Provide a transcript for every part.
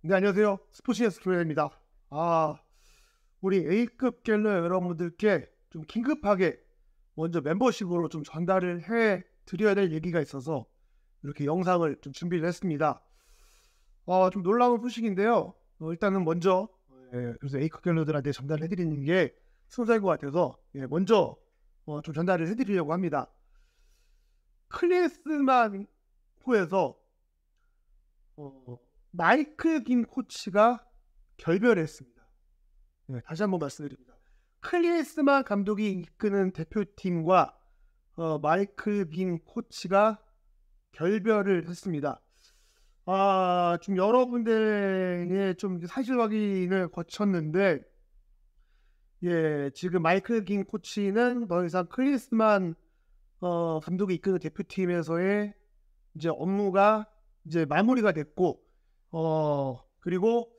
네, 안녕하세요. 스포츠의 스토리입니다. 아, 우리 A급 갤러 여러분들께 좀 긴급하게 먼저 멤버십으로 좀 전달을 해 드려야 될 얘기가 있어서 이렇게 영상을 좀 준비를 했습니다. 좀 놀라운 소식인데요. 일단은 먼저 그래서 A급 갤러들한테 전달을 해드리는 게 순서인 것 같아서 먼저 좀 전달을 해드리려고 합니다. 클리스만 호에서 어, 마이클 긴 코치가 결별했습니다. 네, 다시 한번 말씀드립니다. 클리스만 감독이 이끄는 대표팀과 마이클 빈 코치가 결별을 했습니다. 좀 여러 군데에 좀 사실 확인을 거쳤는데, 지금 마이클 빈 코치는 더 이상 클리스만 감독이 이끄는 대표팀에서의 이제 업무가 이제 마무리가 됐고, 그리고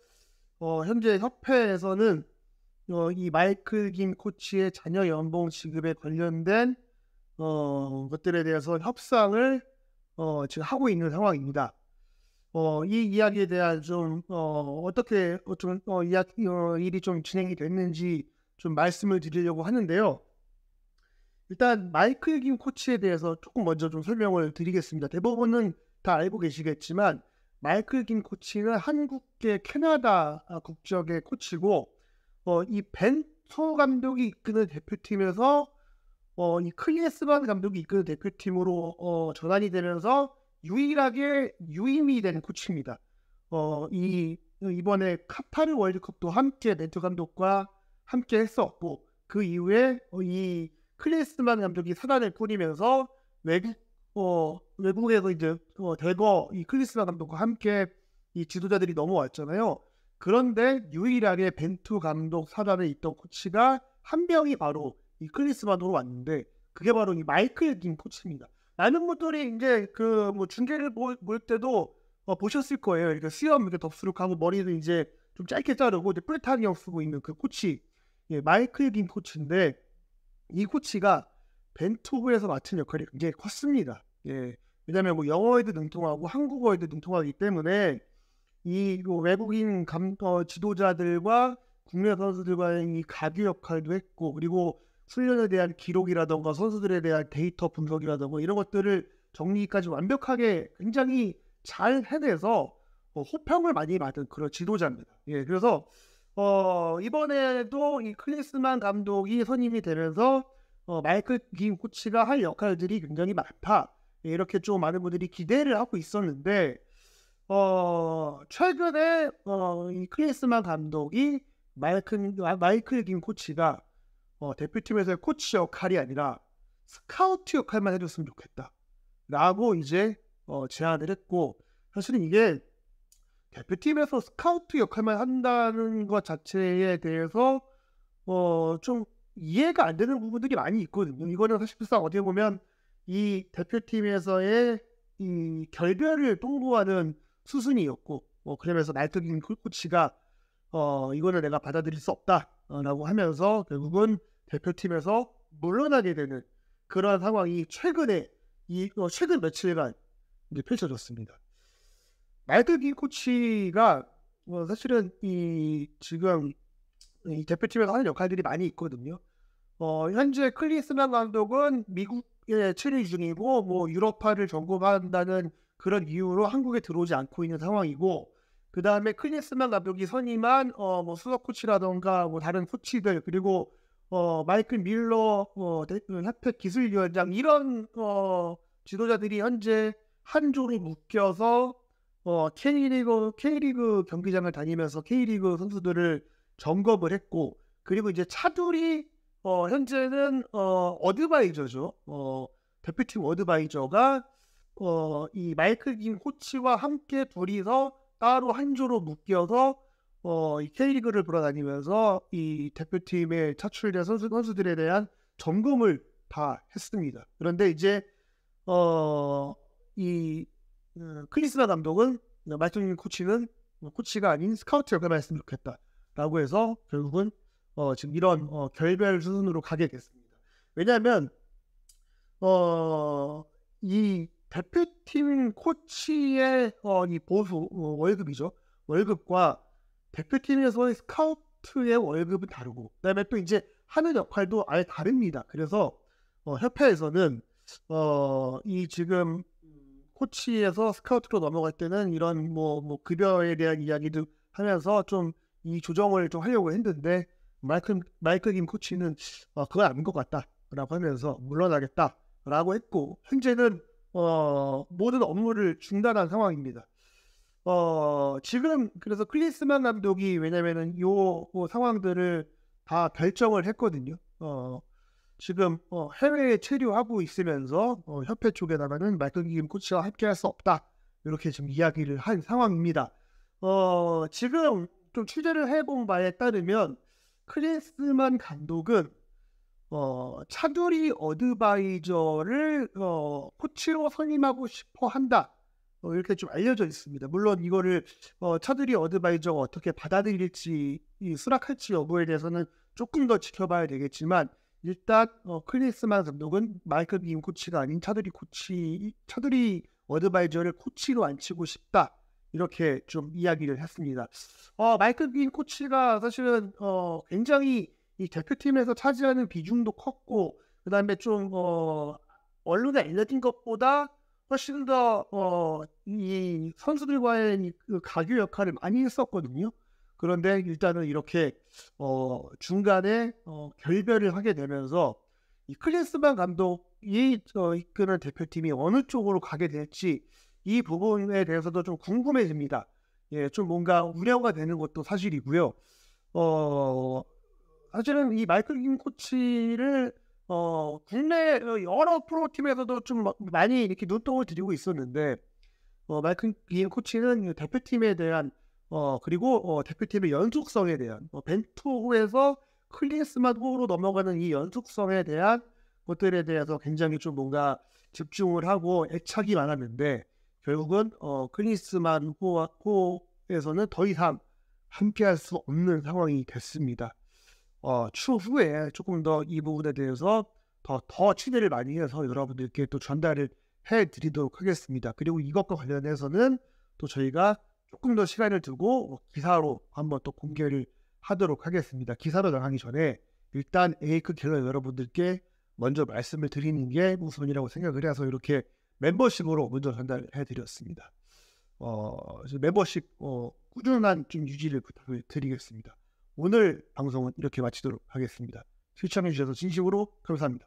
현재 협회에서는 이 마이클 김 코치의 자녀 연봉 지급에 관련된 것들에 대해서 협상을 지금 하고 있는 상황입니다. 이 이야기에 대한 좀 어떻게 일이 좀 진행이 됐는지 좀 말씀을 드리려고 하는데요. 일단 마이클 김 코치에 대해서 조금 먼저 좀 설명을 드리겠습니다. 대부분은 다 알고 계시겠지만 마이클 김 코치는 한국계 캐나다 국적의 코치고 이 벤투 감독이 이끄는 대표팀에서 이 클리스만 감독이 이끄는 대표팀으로 전환이 되면서 유일하게 유임이 된 코치입니다. 이번에 카타르 월드컵도 함께 벤투 감독과 함께 했었고 그 이후에 이 클리스만 감독이 사단을 꾸리면서 외국에서 이제 대거 이 클리스만 감독과 함께 이 지도자들이 넘어왔잖아요. 그런데 유일하게 벤투 감독 사단에 있던 코치가 한 명이 바로 이 클리스만으로 왔는데 그게 바로 이 마이클 긴 코치입니다. 많은 분들이 이제 그 뭐 중계를 볼 때도 보셨을 거예요. 그러니까 수염 이렇게 덥수룩하고 머리를 이제 좀 짧게 자르고 이제 뿔타기형 쓰고 있는 그 코치, 마이클 긴 코치인데 이 코치가 벤투호에서 맡은 역할이 굉장히 컸습니다. 왜냐하면 뭐 영어에도 능통하고 한국어에도 능통하기 때문에 이 외국인 지도자들과 국내 선수들과의 이 가교 역할도 했고 그리고 훈련에 대한 기록이라던가 선수들에 대한 데이터 분석이라던가 이런 것들을 정리까지 완벽하게 굉장히 잘 해내서 호평을 많이 받은 그런 지도자입니다. 그래서 이번에도 이 클리스만 감독이 선임이 되면서 마이클 긴 코치가 할 역할들이 굉장히 많다. 이렇게 좀 많은 분들이 기대를 하고 있었는데 최근에 이 클리스만 감독이 마이클 긴 코치가 대표팀에서의 코치 역할이 아니라 스카우트 역할만 해줬으면 좋겠다 라고 이제 제안을 했고 사실은 이게 대표팀에서 스카우트 역할만 한다는 것 자체에 대해서 좀 이해가 안 되는 부분들이 많이 있거든요. 이거는 사실상 어떻게 보면 이 대표팀에서의 이 결별을 통보하는 수순이었고 그러면서 마이클 긴 코치가 이거는 내가 받아들일 수 없다라고 하면서 결국은 대표팀에서 물러나게 되는 그런 상황이 최근에 최근 며칠간 이제 펼쳐졌습니다. 마이클 긴 코치가 사실은 지금 이 대표팀에서 하는 역할들이 많이 있거든요. 현재 클리스만 감독은 미국에 체류 중이고 뭐 유럽파를 전공한다는 그런 이유로 한국에 들어오지 않고 있는 상황이고 그 다음에 클리스만 감독이 선임한 뭐 수석 코치라던가 뭐 다른 코치들 그리고 마이클 밀러 협회 기술위원장 이런 지도자들이 현재 한 조로 묶여서 K리그 경기장을 다니면서 K리그 선수들을 점검을 했고 그리고 이제 차두리 현재는 어드바이저죠. 대표팀 어드바이저가 이 마이클 긴 코치와 함께 둘이서 따로 한 조로 묶여서 이 K리그를 돌아다니면서 이 대표팀에 차출된 선수들에 대한 점검을 다 했습니다. 그런데 이제 이 클리스나 감독은 마이클 긴 코치는 코치가 아닌 스카우트 역할만 했으면 좋겠다라고 해서 결국은 지금 이런 결별 수순으로 가게 됐습니다. 왜냐하면 이 대표팀 코치의 이 보수 월급이죠. 월급과 대표팀에서의 스카우트의 월급은 다르고, 그다음에 또 이제 하는 역할도 아예 다릅니다. 그래서 협회에서는 이 지금 코치에서 스카우트로 넘어갈 때는 이런 급여에 대한 이야기도 하면서 좀 이 조정을 좀 하려고 했는데, 마이클 김 코치는 그건 아닌 것 같다라고 하면서 물러나겠다라고 했고, 현재는 모든 업무를 중단한 상황입니다. 지금 그래서 클린스만 감독이, 왜냐면은 요 상황들을 다 결정을 했거든요. 지금 해외에 체류하고 있으면서 협회 쪽에다가는 마이클 김 코치와 함께할 수 없다, 이렇게 지금 이야기를 한 상황입니다. 지금 좀 취재를 해본 바에 따르면 클린스만 감독은 차두리 어드바이저를 코치로 선임하고 싶어 한다, 이렇게 좀 알려져 있습니다. 물론 이거를 차두리 어드바이저가 어떻게 받아들일지, 수락할지 여부에 대해서는 조금 더 지켜봐야 되겠지만, 일단 클린스만 감독은 마이클 빔 코치가 아닌 차두리 어드바이저를 코치로 앉히고 싶다, 이렇게 좀 이야기를 했습니다. 마이클 빔 코치가 사실은 굉장히 이 대표팀에서 차지하는 비중도 컸고, 그다음에 좀 언론에 알려진 것보다 훨씬 더 이 선수들과의 그 가교 역할을 많이 했었거든요. 그런데 일단은 이렇게 중간에 결별을 하게 되면서 이 클린스만 감독이 이끄는 대표팀이 어느 쪽으로 가게 될지, 이 부분에 대해서도 좀 궁금해집니다. 예, 좀 뭔가 우려가 되는 것도 사실이고요. 사실은 이 마이클 긴 코치를 국내 여러 프로팀에서도 좀 많이 이렇게 눈독을 들이고 있었는데, 마이클 긴 코치는 대표팀에 대한 그리고 대표팀의 연속성에 대한 벤투호에서 클린스만 호로 넘어가는 이 연속성에 대한 것들에 대해서 굉장히 좀 뭔가 집중을 하고 애착이 많았는데, 결국은 클린스만 호에서는 더 이상 함께할 수 없는 상황이 됐습니다. 추후에 조금 더 이 부분에 대해서 더 취재를 많이 해서 여러분들께 또 전달을 해드리도록 하겠습니다. 그리고 이것과 관련해서는 또 저희가 조금 더 시간을 두고 기사로 한번 또 공개를 하도록 하겠습니다. 기사로 나가기 전에 일단 에이크 갤러 여러분들께 먼저 말씀을 드리는 게 우선이라고 생각을 해서 이렇게 멤버십으로 먼저 전달해 드렸습니다. 멤버십 꾸준한 좀 유지를 부탁을 드리겠습니다. 오늘 방송은 이렇게 마치도록 하겠습니다. 시청해 주셔서 진심으로 감사합니다.